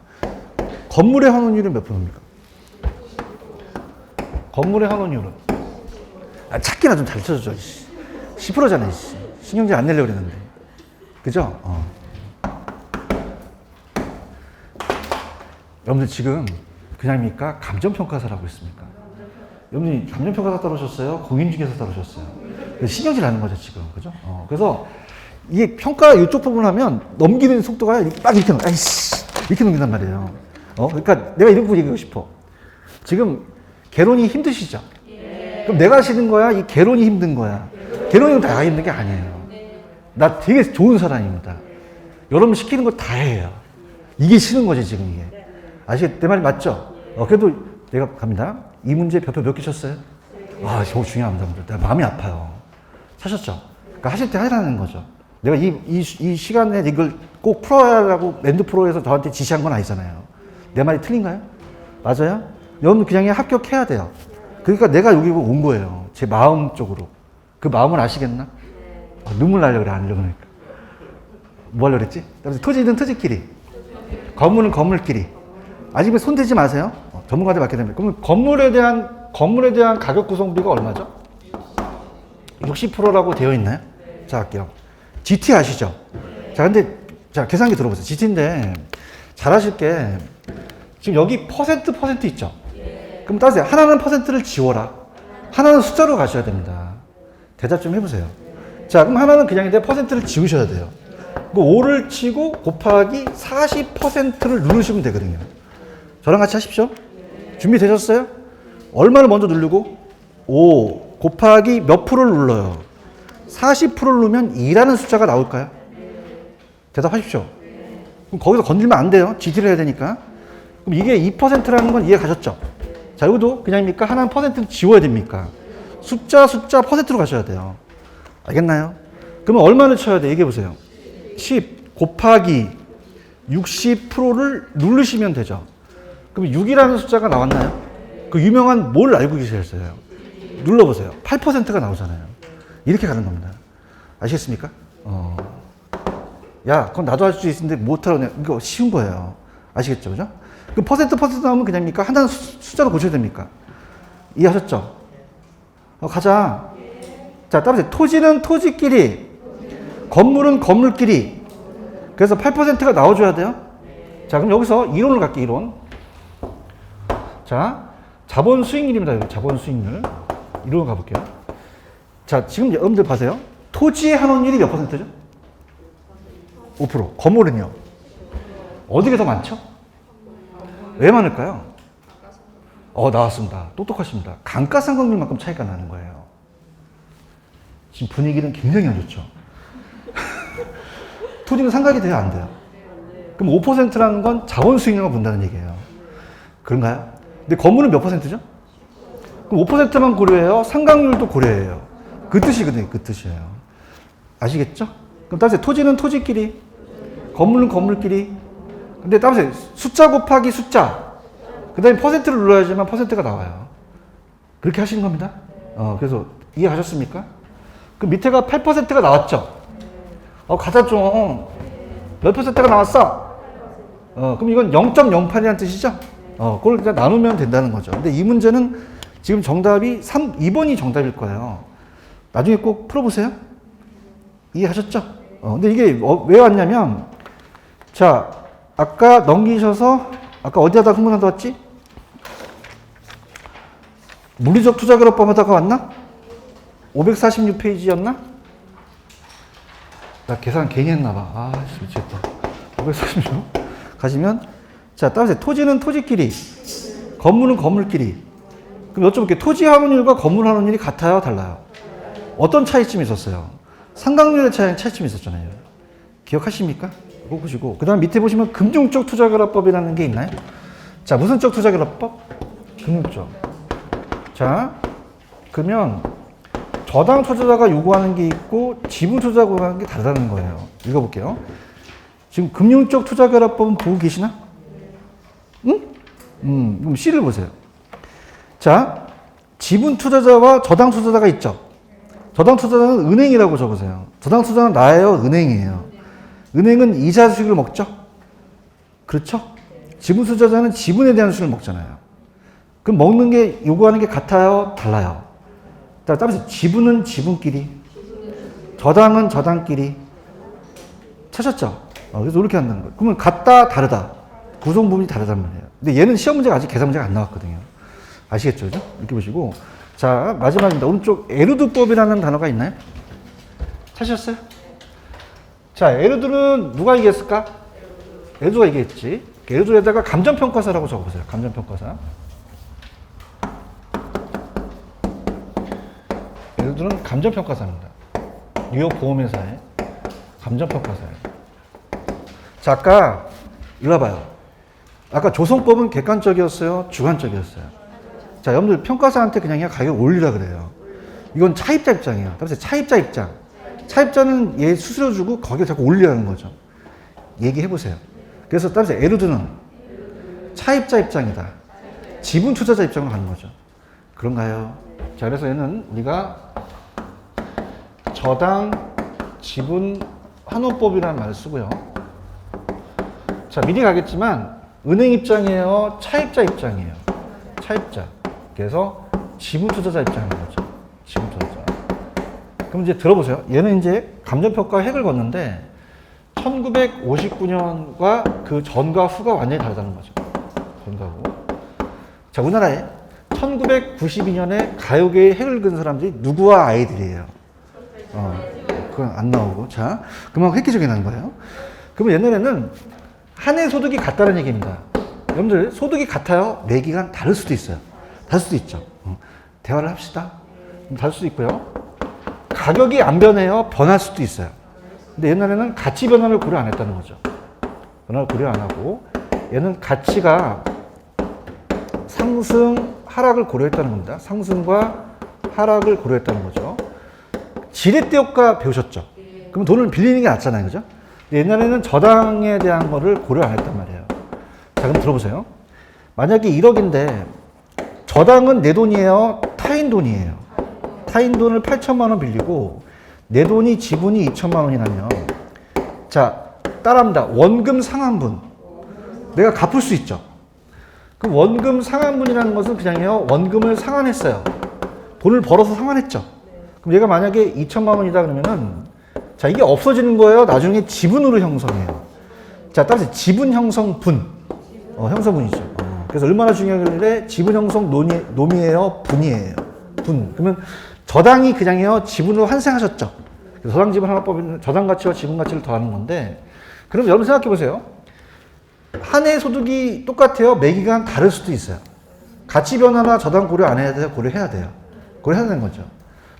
건물의 환원율은 몇 %입니까? 건물의 환원율은? 찾기나 좀 잘 쳐줘. 10%잖아. 신경질 안 내려고 그랬는데. 그죠? 여러분들 지금 그냥입니까? 감정평가사라고 있습니까? 여러분이 감정평가사 따르셨어요? 공인중개사 따르셨어요? 신경질 나는 거죠, 지금. 그죠? 그래서 이게 평가 이쪽 부분 하면 넘기는 속도가 막 이렇게, 이렇게 넘긴단 말이에요. 그러니까 내가 이런 거 얘기하고 싶어. 지금 개론이 힘드시죠? 그럼 내가 싫은 거야? 이 개론이 힘든 거야? 개론이 다 힘든 게 아니에요. 나 되게 좋은 사람입니다. 여러분 시키는 거 다 해요. 이게 싫은 거지, 지금 이게. 아시겠, 내 말이 맞죠? 그래도 내가 갑니다. 이 문제 별표 몇 개 쳤어요? 저거 중요합니다. 내가 마음이 아파요. 사셨죠? 그러니까 하실 때 하라는 거죠. 내가 이 시간에 이걸 꼭 풀어야라고 랜드 프로에서 저한테 지시한 건 아니잖아요. 내 말이 틀린가요? 맞아요? 여러분 그냥 합격해야 돼요. 그러니까 내가 여기 온 거예요. 제 마음 쪽으로. 그 마음을 아시겠나? 눈물 나려고 그래, 안 하려고 그러니까. 뭐 하려고 그랬지? 토지는 토지끼리. 건물은 건물끼리. 아직은 손대지 마세요. 전문가들 맡게 됩니다. 그러면 건물에 대한 가격 구성비가 얼마죠? 60%라고 되어 있나요? 자, 할게요. GT 아시죠? 자, 근데, 자, 계산기 들어보세요. GT인데, 잘 하실 게, 지금 여기 퍼센트 있죠? 그럼 따세요. 하나는 퍼센트를 지워라. 하나는 숫자로 가셔야 됩니다. 대답 좀 해보세요. 자, 그럼 하나는 그냥인데 퍼센트를 지우셔야 돼요. 그 5를 치고 곱하기 40%를 누르시면 되거든요. 저랑 같이 하십시오. 준비되셨어요? 얼마를 먼저 누르고? 5 곱하기 몇 프로를 눌러요? 40%를 누르면 2라는 숫자가 나올까요? 대답하십시오. 그럼 거기서 건들면 안 돼요. GT를 해야 되니까. 그럼 이게 2%라는 건 이해 가셨죠? 자, 여기도 그냥입니까? 하나는 퍼센트를 지워야 됩니까? 숫자 퍼센트로 가셔야 돼요. 알겠나요? 그러면 얼마를 쳐야 돼? 얘기해 보세요. 10 곱하기 60%를 누르시면 되죠. 그럼 6이라는 숫자가 나왔나요? 그 유명한 뭘 알고 계셨어요? 눌러보세요. 8%가 나오잖아요. 이렇게 가는 겁니다. 아시겠습니까? 야, 그건 나도 할 수 있는데 못하러, 이거 쉬운 거예요. 아시겠죠? 그죠? 그럼 퍼센트 나오면 그냥입니까? 하나는 숫자로 고쳐야 됩니까? 이해하셨죠? 가자. 자, 따라서 토지는 토지끼리, 건물은 건물끼리. 그래서 8%가 나와줘야 돼요. 자, 그럼 여기서 이론을 갈게, 이론. 자, 자본 수익률입니다. 여기 자본 수익률. 이론을 가볼게요. 자, 지금 여러분들 봐세요. 토지의 환원율이 몇 %죠? 5%. 건물은요? 어디가 더 많죠? 왜 많을까요? 나왔습니다. 똑똑하십니다. 감가상각률만큼 차이가 나는 거예요. 지금 분위기는 굉장히 안 좋죠. 토지는 상각이 돼요, 안 돼요? 그럼 5%라는 건 자본 수익률만 본다는 얘기예요. 그런가요? 근데 건물은 몇 %죠? 그럼 5%만 고려해요? 상각률도 고려해요. 그 뜻이거든요, 그 뜻이에요. 아시겠죠? 그럼 따라서 토지는 토지끼리, 건물은 건물끼리. 근데 따라서 숫자 곱하기 숫자. 그 다음에 퍼센트를 눌러야지만 퍼센트가 나와요. 그렇게 하시는 겁니다. 그래서 이해하셨습니까? 그 밑에가 8%가 나왔죠? 가자 좀. 몇 %가 나왔어? 그럼 이건 0.08이라는 뜻이죠? 그걸 그냥 나누면 된다는 거죠. 근데 이 문제는 지금 정답이 2번이 정답일 거예요. 나중에 꼭 풀어보세요. 이해하셨죠? 근데 이게 왜 왔냐면, 자, 아까 넘기셔서, 아까 어디에다 흥분하다 왔지? 물리적 투자그룹법 하다가 왔나? 546페이지였나? 나 계산 괜히 했나봐. 미치겠다. 546 가시면, 자, 따라서 토지는 토지끼리, 건물은 건물끼리. 그럼 여쭤볼게요. 토지 환원율과 건물 환원율이 같아요? 달라요? 어떤 차이점이 있었어요? 상각률의 차이점이 있었잖아요. 기억하십니까? 그거 보시고. 그 다음 밑에 보시면 금융적 투자결합법이라는 게 있나요? 자, 무슨 쪽 투자결합법? 금융적. 자, 그러면 저당 투자자가 요구하는 게 있고 지분 투자자가 요구하는 게 다르다는 거예요. 읽어볼게요. 지금 금융적 투자결합법은 보고 계시나? 응? 그럼 C를 보세요. 자, 지분 투자자와 저당 투자자가 있죠. 저당 투자자는 은행이라고 적으세요. 저당 투자자는 나예요, 은행이에요. 은행은 이자 수익을 먹죠. 그렇죠? 지분 투자자는 지분에 대한 수익을 먹잖아요. 그럼 먹는 게 요구하는 게 같아요, 달라요? 따라서 지분은 지분끼리, 저당은 저당끼리. 찾았죠? 그래서 이렇게 한다는 거예요. 그러면 같다, 다르다. 구성 부분이 다르단 말이에요. 근데 얘는 시험 문제가 아직 계산 문제가 안 나왔거든요. 아시겠죠? 그죠? 이렇게 보시고. 자, 마지막입니다. 오른쪽 에르두법이라는 단어가 있나요? 찾으셨어요? 자, 에르두는 누가 얘기했을까? 에르두가 얘기했지. 에르두에다가 감정평가사라고 적어보세요. 감정평가사. 에르두는 감정평가사입니다. 뉴욕 보험회사의 감정평가사예요. 자, 아까 이리 와봐요. 아까 조성법은 객관적이었어요? 주관적이었어요? 자, 여러분들 평가사한테 그냥 가격 올리라 그래요. 이건 차입자 입장이에요. 그래서 차입자 입장. 차입자는 얘 수수료 주고 거기에 자꾸 올리라는 거죠. 얘기해보세요. 그래서 따라서 에르두는 차입자 입장이다. 지분 투자자 입장으로 가는 거죠. 그런가요? 자, 그래서 얘는 우리가 저당 지분 환원법이라는 말을 쓰고요. 자, 미리 가겠지만 은행 입장이에요? 차입자 입장이에요? 차입자. 그래서 지분 투자자 입장인 거죠. 지분 투자자. 그럼 이제 들어보세요. 얘는 이제 감정평가 획을 걷는데 1959년과 그 전과 후가 완전히 다르다는 거죠. 전과 후. 자, 우리나라에 1992년에 가요계의 획을 그은 사람들이 누구와 아이들이에요? 그건 안 나오고. 자, 그만 획기적이 나는 거예요. 그러면 옛날에는 한 해 소득이 같다는 얘기입니다. 여러분들 소득이 같아요? 매기가 다를 수도 있어요. 다를 수도 있죠. 대화를 합시다. 다를 수도 있고요. 가격이 안 변해요? 변할 수도 있어요. 근데 옛날에는 가치 변화를 고려 안 했다는 거죠. 변화를 고려 안 하고 얘는 가치가 상승, 하락을 고려했다는 겁니다. 상승과 하락을 고려했다는 거죠. 지렛대 효과 배우셨죠? 그럼 돈을 빌리는 게 낫잖아요. 그죠? 옛날에는 저당에 대한 거를 고려 안 했단 말이에요. 자, 그럼 들어보세요. 만약에 1억인데 저당은 내 돈이에요? 타인 돈이에요? 타인 돈을 8천만 원 빌리고 내 돈이 지분이 2천만 원이라면 자, 따라합니다. 원금 상환분. 내가 갚을 수 있죠. 그 원금 상환분이라는 것은 그냥요. 원금을 상환했어요. 돈을 벌어서 상환했죠. 그럼 얘가 만약에 2천만 원이다 그러면은 자, 이게 없어지는 거예요? 나중에 지분으로 형성해요. 자, 따라서 지분 형성분. 형성분이죠. 그래서 얼마나 중요하길래 지분 형성 노미예요? 분이에요? 분. 그러면 저당이 그냥요. 지분으로 환생하셨죠. 그래서 저당 지분 환원법은 저당 가치와 지분 가치를 더하는 건데 그럼 여러분 생각해 보세요. 1억인데 1억짜리 돈을 8천만 원 빌렸어요. 8천만 원 빌리고 내 돈이 2천만 원이다 그러면은 자, 이게 없어지는 거예요? 나중에 지분으로 형성해요. 자, 따라서 지분 형성분. 그래서 얼마나 중요하길래 지분 형성 노미예요? 분이에요? 분. 그러면 저당이 그냥요. 지분으로 환생하셨죠. 그래서 저당 지분 환원법에는 저당 가치와 지분 가치를 더하는 건데 그럼 여러분 생각해 보세요. 한 해 소득이 똑같아요. 매기간 다를 수도 있어요. 가치 변화나 저당 고려 안 해야 돼요? 고려해야 돼요. 고려해야 되는 거죠.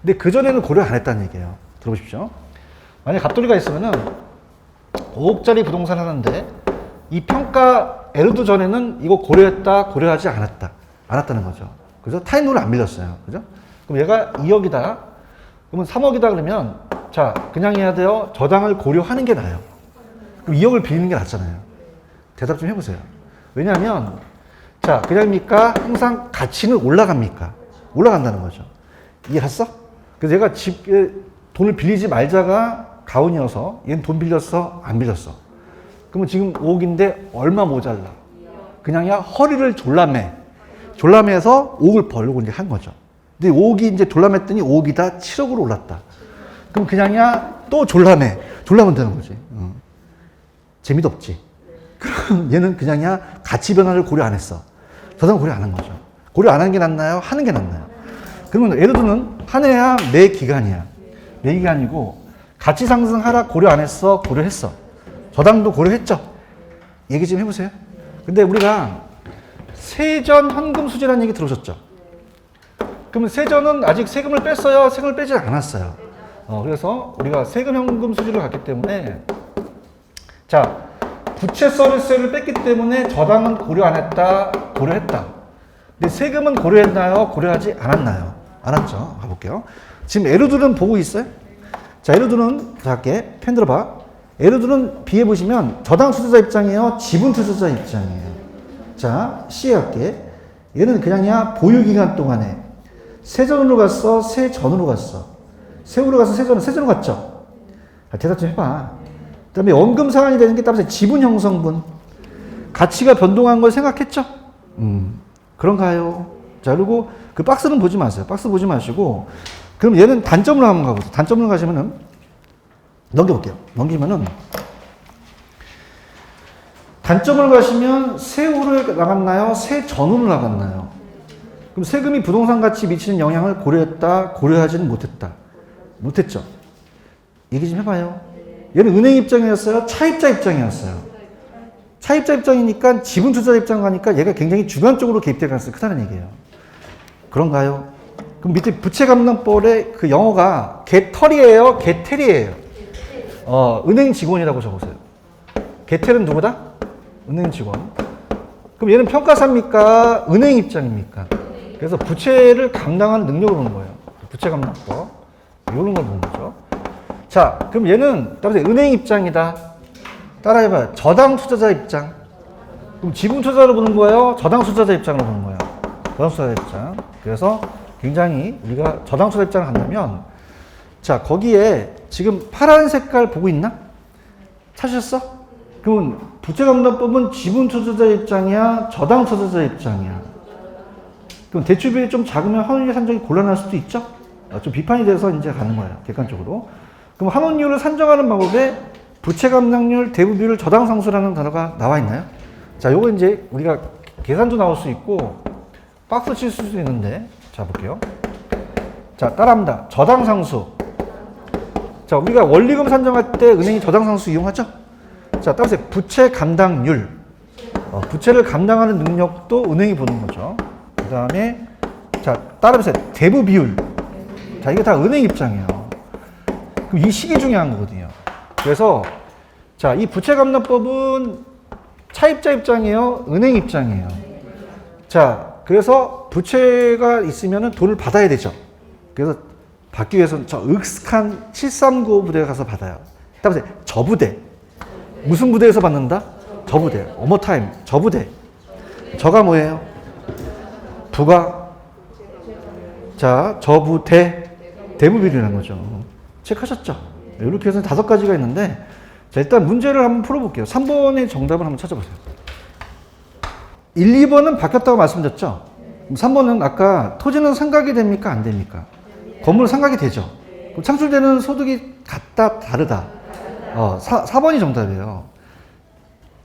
근데 그전에는 고려 안 했다는 얘기예요. 들어보십시오. 만약 갑돌이가 있으면은 5억짜리 부동산 하는데 이 평가 에르도 전에는 이거 고려했다, 고려하지 않았다는 거죠. 그래서 타인돈을 안 빌렸어요. 그죠? 그럼 얘가 2억이다. 그러면 3억이다 그러면 자, 그냥 해야 돼요? 저당을 고려하는 게 나아요. 그럼 2억을 빌리는 게 낫잖아요. 대답 좀 해보세요. 왜냐하면 자, 그냥입니까? 항상 가치는 올라갑니까? 올라간다는 거죠. 이해했어? 그래서 얘가 집에 돈을 빌리지 말자가 가훈이어서 얘는 돈 빌렸어? 안 빌렸어? 그러면 지금 5억인데 얼마 모자라? 그냥야 허리를 졸라매서 5억을 벌려고 이제 한 거죠. 근데 5억이 이제 졸라맸더니 5억이다 7억으로 올랐다. 그럼 그냥야 또 졸라면 되는 거지. 재미도 없지. 그럼 얘는 그냥야 가치 변화를 고려 안 했어. 저당 고려 안 한 거죠. 고려 안 하는 게 낫나요? 하는 게 낫나요? 그러면 에르도는 한 해야 매 기간이야. 매 기간이고 가치 상승 하락 고려 안 했어? 고려했어. 저당도 고려했죠. 얘기 좀 해보세요. 근데 우리가 세전 현금 수지라는 얘기 들으셨죠? 그러면 세전은 아직 세금을 뺐어요? 세금을 빼지 않았어요. 그래서 우리가 세금 현금 수지를 갔기 때문에 자, 부채서비스세를 뺐기 때문에 저당은 고려 안 했다, 고려했다. 근데 세금은 고려했나요? 고려하지 않았나요? 알았죠? 가볼게요. 지금 에르두는 보고 있어요? 자, 에르두는 자, 할게. 펜 들어봐. 에르두는 B에 보시면 저당 투자자 입장이에요? 지분 투자자 입장이에요? 자, C에 갈게. 얘는 그냥이야 보유기간 동안에 세전으로 갔어? 세전으로 갔어? 세후로 가서 세전으로 갔죠? 대답 좀 해봐. 그 다음에 원금 상환이 되는 게 따라서 지분 형성분. 가치가 변동한 걸 생각했죠? 그런가요? 자, 그리고 그 박스는 보지 마세요. 박스 보지 마시고, 그럼 얘는 단점으로 한번 가보세요. 단점으로 가시면은, 넘겨볼게요. 넘기면은, 단점으로 가시면 세후로 나갔나요? 세전후로 나갔나요? 그럼 세금이 부동산 가치에 미치는 영향을 고려했다, 고려하지는 못했다. 못했죠? 얘기 좀 해봐요. 얘는 은행 입장이었어요? 차입자 입장이었어요? 차입자 입장이니까 지분 투자 입장 가니까 얘가 굉장히 주관적으로 개입될 가능성이 크다는 얘기예요. 그런가요? 그럼 밑에 부채감당법의 그 영어가 개털이에요? 개텔이에요? 은행 직원이라고 적으세요. 개텔은 누구다? 은행 직원. 그럼 얘는 평가사입니까? 은행 입장입니까? 그래서 부채를 감당하는 능력을 보는 거예요. 부채감당법. 이런 걸 보는 거죠. 자, 그럼 얘는 따라서 은행 입장이다. 따라해봐요. 저당 투자자 입장. 그럼 지분 투자로 보는 거예요? 저당 투자자 입장으로 보는 거예요? 저당 투자자 입장. 그래서 굉장히 우리가 저당 투자자 입장을 간다면, 자, 거기에 지금 파란 색깔 보고 있나? 찾으셨어? 그러면 부채감당법은 지분 투자자 입장이야? 저당 투자자 입장이야? 그럼 대출 비율이 좀 작으면 환원율 산정이 곤란할 수도 있죠? 좀 비판이 돼서 이제 가는 거예요. 객관적으로. 그럼 환원율을 산정하는 방법에 부채 감당률, 대부 비율, 저당 상수라는 단어가 나와 있나요? 자, 요거 이제 우리가 계산도 나올 수 있고 박스 칠 수도 있는데, 자, 볼게요. 자, 따라합니다. 저당 상수. 자, 우리가 원리금 산정할 때 은행이 저당 상수 이용하죠? 자, 따라서 부채 감당률. 부채를 감당하는 능력도 은행이 보는 거죠. 그 다음에, 자, 따라서 대부 비율. 자, 이게 다 은행 입장이에요. 그럼 이 시기 중요한 거거든요. 그래서, 자, 이 부채감당법은 차입자 입장이에요? 은행 입장이에요? 자, 그래서 부채가 있으면 돈을 받아야 되죠. 그래서 받기 위해서는 저 익숙한 7395 부대에 가서 받아요. 따라서 저 부대. 무슨 부대에서 받는다? 저 부대. 어머 타임. 저 부대. 저가 뭐예요? 부가. 자, 저 부대. 대부비율이라는 거죠. 체크하셨죠? 이렇게 해서 5가지가 있는데, 자, 일단 문제를 한번 풀어볼게요. 3번의 정답을 한번 찾아보세요. 1, 2번은 바뀌었다고 말씀드렸죠? 3번은 아까 토지는 상각이 됩니까? 안 됩니까? 건물은 상각이 되죠. 그럼 창출되는 소득이 같다, 다르다. 4번이 정답이에요.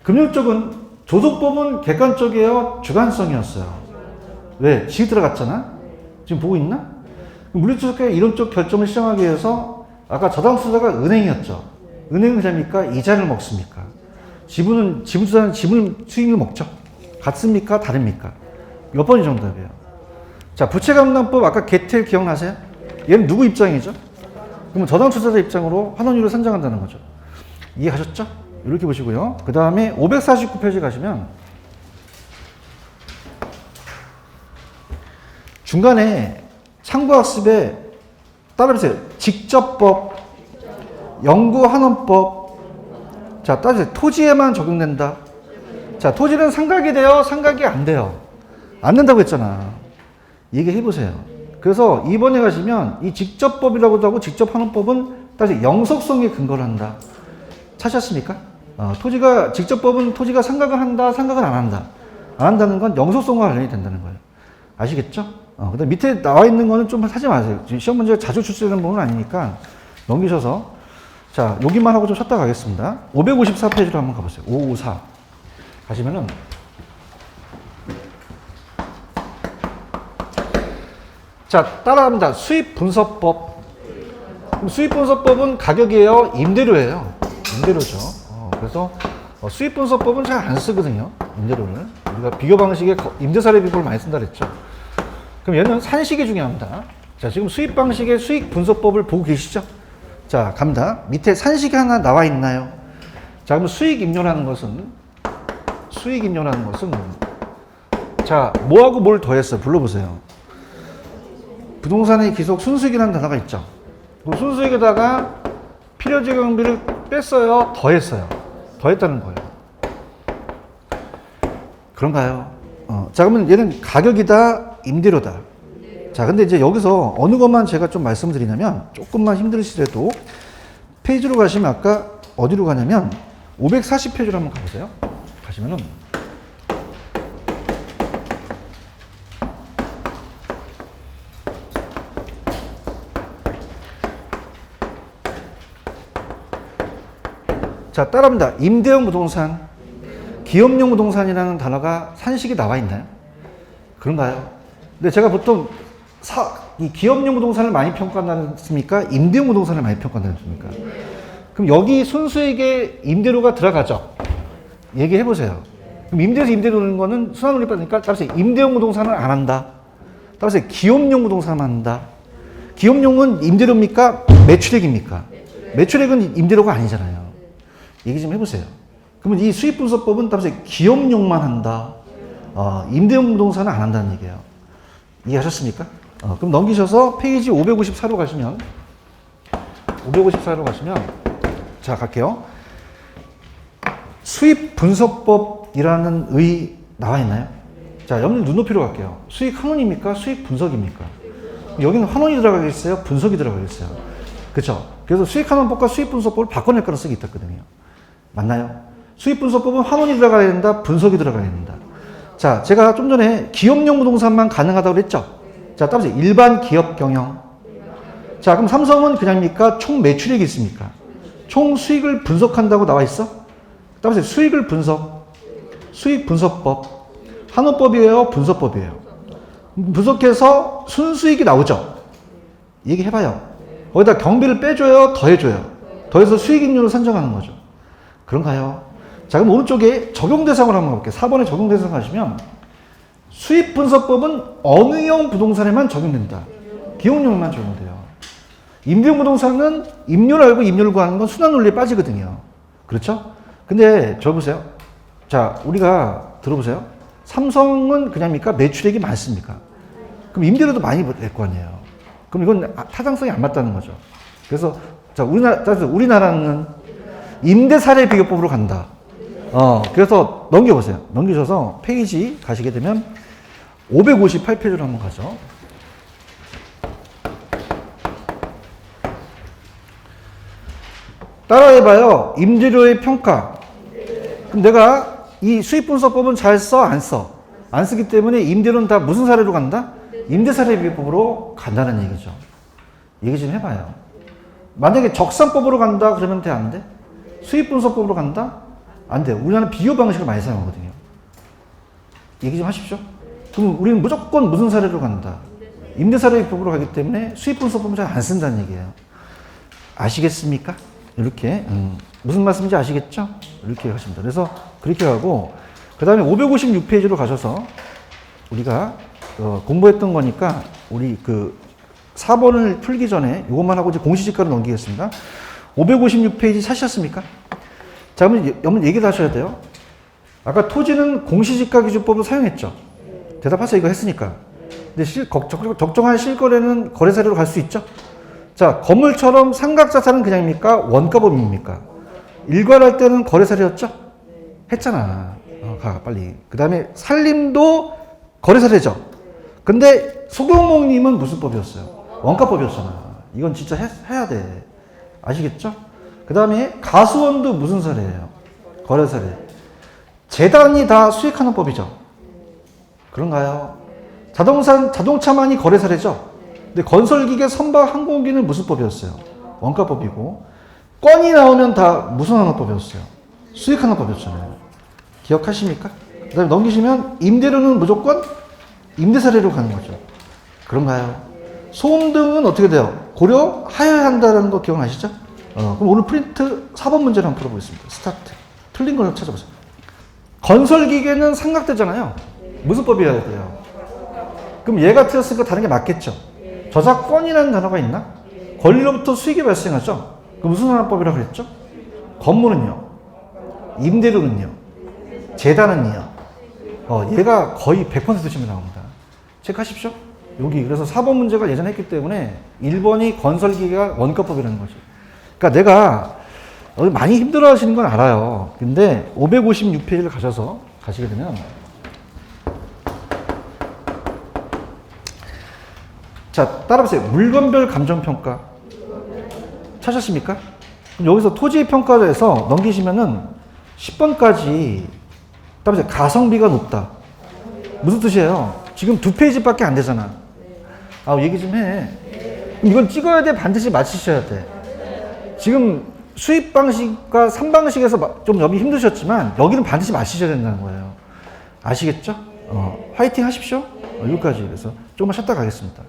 금융 쪽은 조속법은 객관적이에요? 주관성이었어요? 왜? 지읒 들어갔잖아? 지금 보고 있나? 물리주택의 이론적 결정을 시정하기 위해서 아까 저당 투자가 은행이었죠. 은행은 됩니까? 이자를 먹습니까? 지분투자는 지분 수익률 먹죠. 같습니까? 다릅니까? 몇 번이 정답이에요. 자, 부채감당법 아까 개텔 기억나세요? 얘는 누구 입장이죠? 그러면 저당 투자자 입장으로 환원율을 산정한다는 거죠. 이해하셨죠? 이렇게 보시고요. 그 다음에 549페이지 가시면 중간에 참고학습에 따라해보세요. 직접법, 연구환원법. 자, 따라해보세요. 토지에만 적용된다. 자, 토지는 상각이 돼요? 상각이 안 돼요? 안 된다고 했잖아. 얘기해보세요. 그래서 2번에 가시면 이 직접법이라고도 하고 직접환원법은 따라서 영속성에 근거를 한다. 찾으셨습니까? 토지가, 직접법은 토지가 상각을 한다, 상각을 안 한다. 안 한다는 건 영속성과 관련이 된다는 거예요. 아시겠죠? 그 다음 밑에 나와 있는 거는 좀 하지 마세요. 지금 시험 문제가 자주 출제되는 부분은 아니니까 넘기셔서. 자, 여기만 하고 좀 쉬었다 가겠습니다. 554페이지로 한번 가보세요. 554. 가시면은. 자, 따라합니다. 수입분서법. 수입분서법은 가격이에요? 임대료예요? 임대료죠. 그래서 수입분서법은 잘 안 쓰거든요. 임대료를. 우리가 비교 방식에 임대사례 비법을 많이 쓴다 그랬죠. 그럼 얘는 산식이 중요합니다. 자, 지금 수입 방식의 수익 분석법을 보고 계시죠? 자, 갑니다. 밑에 산식이 하나 나와 있나요? 자, 그럼 수익 임료라는 것은 자, 뭐하고 뭘 더했어요? 불러보세요. 부동산의 기속 순수익이라는 단어가 있죠. 그 순수익에다가 필요적용비를 뺐어요? 더했어요? 더했다는 거예요. 그런가요? 자, 그러면 얘는 가격이다, 임대료다. 자, 근데 이제 여기서 어느 것만 제가 좀 말씀드리냐면, 조금만 힘드시더라도 페이지로 가시면 아까 어디로 가냐면 540페이지로 한번 가보세요. 가시면은 자, 따라합니다. 임대형 부동산, 기업용 부동산이라는 단어가 산식이 나와 있나요? 그런가요? 근데 제가 보통 이 기업용 부동산을 많이 평가한다는 습니까? 임대용 부동산을 많이 평가한다는 습니까? 그럼 여기 순수익에 임대료가 들어가죠? 얘기해 보세요. 그럼 임대에서 임대료는 거는 순환원리 빠지니까 따라서 임대용 부동산을 안 한다. 따라서 기업용 부동산만 한다. 기업용은 임대료입니까? 매출액입니까? 매출액은 임대료가 아니잖아요. 얘기 좀 해보세요. 그러면 이 수익분석법은 따라서 기업용만 한다. 임대용 부동산은 안 한다는 얘기예요. 이해하셨습니까? 그럼 넘기셔서 페이지 554로 가시면 자, 갈게요. 수익분석법이라는 의 나와 있나요? 자, 여러분 눈높이로 갈게요. 수익 환원입니까? 수익 분석입니까? 여기는 환원이 들어가겠어요? 분석이 들어가겠어요? 그렇죠? 그래서 수익 환원법과 수익 분석법을 바꿔낼 가능성이 있거든요. 맞나요? 수익 분석법은 환원이 들어가야 된다, 분석이 들어가야 된다. 자, 제가 좀 전에 기업용 부동산만 가능하다고 그랬죠? 자, 따라서 일반 기업 경영. 자, 그럼 삼성은 그냥입니까? 총 매출액이 있습니까? 총 수익을 분석한다고 나와 있어? 따라서 수익을 분석, 수익 분석법. 환원법이에요? 분석법이에요? 분석해서 순수익이 나오죠? 얘기해봐요. 거기다 경비를 빼줘요? 더해줘요? 더해서 수익익률을 산정하는 거죠. 그런가요? 자, 그럼 오른쪽에 적용 대상으로 한번 가볼게요. 4번에 적용 대상 가시면 수익 분석법은 어느 형 부동산에만 적용된다. 기업용에만 적용돼요. 임대용 부동산은 임료를 알고 임료를 구하는 건 순환 논리에 빠지거든요. 그렇죠? 근데 저 보세요. 자, 우리가 들어보세요. 삼성은 그냥입니까? 매출액이 많습니까? 그럼 임대료도 많이 낼 거 아니에요. 그럼 이건 타당성이 안 맞다는 거죠. 그래서 자, 우리나라는 임대사례 비교법으로 간다. 그래서 넘겨보세요. 넘기셔서 페이지 가시게 되면 558페이지로 한번 가죠. 따라해봐요. 임대료의 평가. 그럼 내가 이 수익분석법은 잘 써? 안 써? 안 쓰기 때문에 임대료는 다 무슨 사례로 간다? 임대사례 비교법으로 간다는 얘기죠. 얘기 좀 해봐요. 만약에 적산법으로 간다 그러면 돼? 안 돼? 수익분석법으로 간다? 안 돼요. 우리나라는 비교 방식을 많이 사용하거든요. 얘기 좀 하십시오. 그럼 우리는 무조건 무슨 사례로 간다? 임대사례법으로 가기 때문에 수익분석법은 잘 안 쓴다는 얘기예요. 아시겠습니까? 이렇게 무슨 말씀인지 아시겠죠? 이렇게 하십니다. 그래서 그렇게 하고 그 다음에 556페이지로 가셔서 우리가 공부했던 거니까 우리 그 4번을 풀기 전에 이것만 하고 이제 공시지가로 넘기겠습니다. 556페이지 찾으셨습니까? 자, 그러면 얘기를 하셔야 돼요. 아까 토지는 공시지가 기준법을 사용했죠. 대답하세요. 이거 했으니까. 근데 적정한 실거래는 거래사례로 갈 수 있죠. 자, 건물처럼 삼각자산은 그냥입니까? 원가법입니까? 일괄할 때는 거래사례였죠? 했잖아. 가 빨리. 그 다음에 산림도 거래사례죠. 근데 소경목님은 무슨 법이었어요? 원가법이었잖아. 이건 진짜 해야 돼. 아시겠죠? 그 다음에 가수원도 무슨 사례예요? 거래사례. 재단이 다 수익하는 법이죠. 그런가요? 자동차만이 거래사례죠. 근데 건설기계, 선박, 항공기는 무슨 법이었어요? 원가법이고 건이 나오면 다 무슨 하는 법이었어요? 수익하는 법이었잖아요. 기억하십니까? 그 다음에 넘기시면 임대료는 무조건 임대사례로 가는 거죠. 그런가요? 소음 등은 어떻게 돼요? 고려하여야 한다는 거 기억나시죠? 그럼 오늘 프린트 4번 문제를 한번 풀어보겠습니다. 스타트. 틀린 걸 찾아보세요. 건설기계는 삼각대잖아요. 무슨 법이어야 돼요? 그럼 얘가 틀렸으니까 다른 게 맞겠죠? 저작권이라는 단어가 있나? 권리로부터 수익이 발생하죠? 그 무슨 하나법이라고 그랬죠? 건물은요? 임대료는요? 재단은요? 얘가 거의 100% 시험에 나옵니다. 체크하십시오. 여기 그래서 4번 문제가 예전에 했기 때문에 1번이 건설기계가 원가법이라는 거죠. 그러니까 내가 많이 힘들어 하시는 건 알아요. 근데 556페이지를 가시게 되면 자, 따라보세요. 물건별 감정평가 찾으셨습니까? 그럼 여기서 토지평가에서 넘기시면은 10번까지 따라보세요. 가성비가 높다. 무슨 뜻이에요? 지금 2페이지밖에 안 되잖아. 얘기 좀 해. 그럼 이건 찍어야 돼? 반드시 맞히셔야 돼? 지금 수입 방식과 3방식에서 좀 여기 힘드셨지만 여기는 반드시 맞히셔야 된다는 거예요. 아시겠죠? 화이팅 하십시오. 여기까지. 그래서 조금만 쉬었다 가겠습니다.